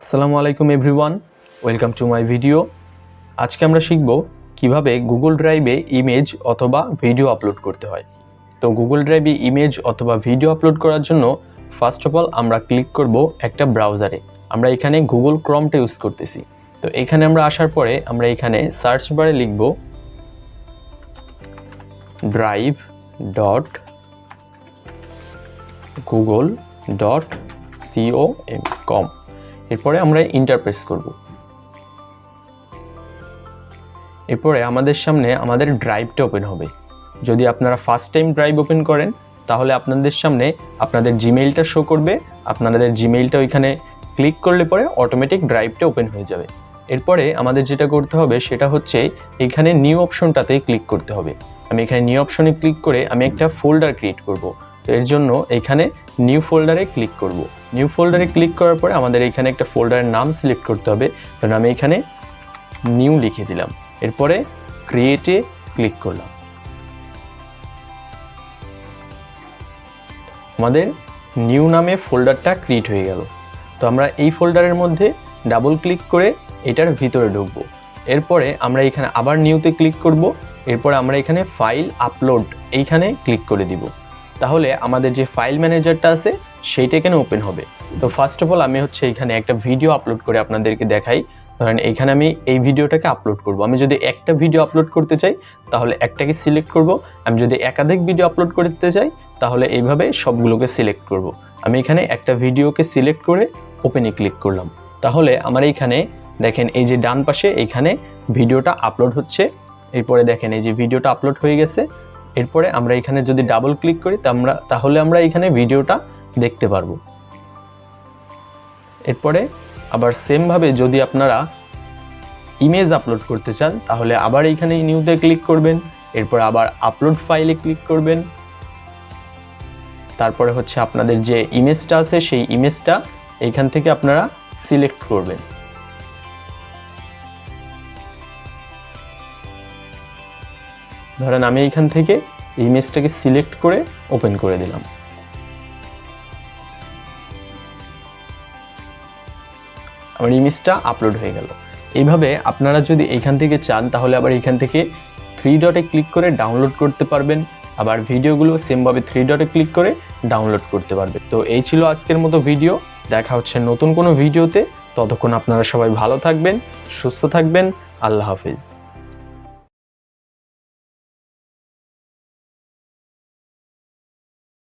আসসালামু আলাইকুম everyone, welcome to my video. আজকে আমরা শিখব কিভাবে গুগল ড্রাইভে ইমেজ অথবা ভিডিও আপলোড করতে হয়। তো গুগল ড্রাইভে ইমেজ অথবা ভিডিও আপলোড করার জন্য ফার্স্ট অফ অল আমরা ক্লিক করব একটা ব্রাউজারে। আমরা এখানে গুগল ক্রমটা ইউজ করতেছি। তো এখানে আমরা আসার পরে আমরা এখানে সার্চ বারে লিখব drive.google.com। এরপরে আমরা এন্টার প্রেস করব। এরপরে আমাদের সামনে আমাদের ড্রাইভটা ওপেন হবে। যদি আপনারা ফার্স্ট টাইম ড্রাইভ ওপেন করেন তাহলে আপনাদের সামনে আপনাদের জিমেইলটা শো করবে। আপনাদের জিমেইলটা ওইখানে ক্লিক করলে পরে অটোমেটিক ড্রাইভটা ওপেন হয়ে যাবে। এরপরে আমাদের যেটা করতে হবে সেটা হচ্ছে এখানে নিউ অপশনটাতে ক্লিক করতে হবে। আমি এখানে নিউ অপশনে ক্লিক করে আমি একটা ফোল্ডার ক্রিয়েট করব। তো এর জন্য এখানে নিউ ফোল্ডারে ক্লিক করব। নিউ ফোল্ডারে ক্লিক করার পরে আমাদের এখানে একটা ফোল্ডারের নাম সিলেক্ট করতে হবে। ধরুন আমি এখানে নিউ লিখে দিলাম। এরপরে ক্রিয়েটে ক্লিক করলাম। আমাদের নিউ নামে ফোল্ডারটা ক্রিয়েট হয়ে গেল। তো আমরা এই ফোল্ডারের মধ্যে ডাবল ক্লিক করে এটার ভিতরে ঢুকবো। এরপরে আমরা এখানে আবার নিউতে ক্লিক করব। এরপরে আমরা এখানে ফাইল আপলোড এইখানে ক্লিক করে দিব। তাহলে আমাদের যে ফাইল ম্যানেজারটা আছে সেইটা এখানে ওপেন হবে। তো ফার্স্ট অফ অল আমি এখানে একটা ভিডিও আপলোড করে আপনাদেরকে দেখাই। ধরেন এখানে আমি এই ভিডিওটাকে আপলোড করব। আমি যদি একটা ভিডিও আপলোড করতে চাই তাহলে একটাকে সিলেক্ট করব। আমি যদি একাধিক ভিডিও আপলোড করতে চাই তাহলে এইভাবে সবগুলোকে সিলেক্ট করব। আমি এখানে একটা ভিডিওকে সিলেক্ট করে ওপেনে ক্লিক করলাম। তাহলে আমার এইখানে দেখেন এই যে ডান পাশে এইখানে ভিডিওটা আপলোড হচ্ছে। এরপরে দেখেন এই যে ভিডিওটা আপলোড হয়ে গেছে। এরপরে আমরা এখানে যদি ডাবল ক্লিক করি তাহলে আমরা এখানে ভিডিওটা দেখতে পারবো। এরপরে আবার সেমভাবে যদি আপনারা ইমেজ আপলোড করতে চান তাহলে আবার এইখানে নিউতে ক্লিক করবেন। এরপর আবার আপলোড ফাইলে ক্লিক করবেন। তারপরে আপনাদের যে ইমেজটা আছে সেই ইমেজটা এইখান থেকে আপনারা সিলেক্ট করবেন। ধরেন আমি এইখান থেকে ইমেজটাকে সিলেক্ট করে ওপেন করে দিলাম। আমার ইমেজটা আপলোড হয়ে গেল। এইভাবে আপনারা যদি এইখান থেকে চান তাহলে আবার এইখান থেকে 3 ডটে ক্লিক করে ডাউনলোড করতে পারবেন। আবার ভিডিওগুলো সেমভাবে 3 ডটে ক্লিক করে ডাউনলোড করতে পারবেন। তো এই ছিল আজকের মতো ভিডিও। দেখা হচ্ছে নতুন কোনো ভিডিওতে। ততক্ষণ আপনারা সবাই ভালো থাকবেন, সুস্থ থাকবেন। আল্লাহ হাফেজ।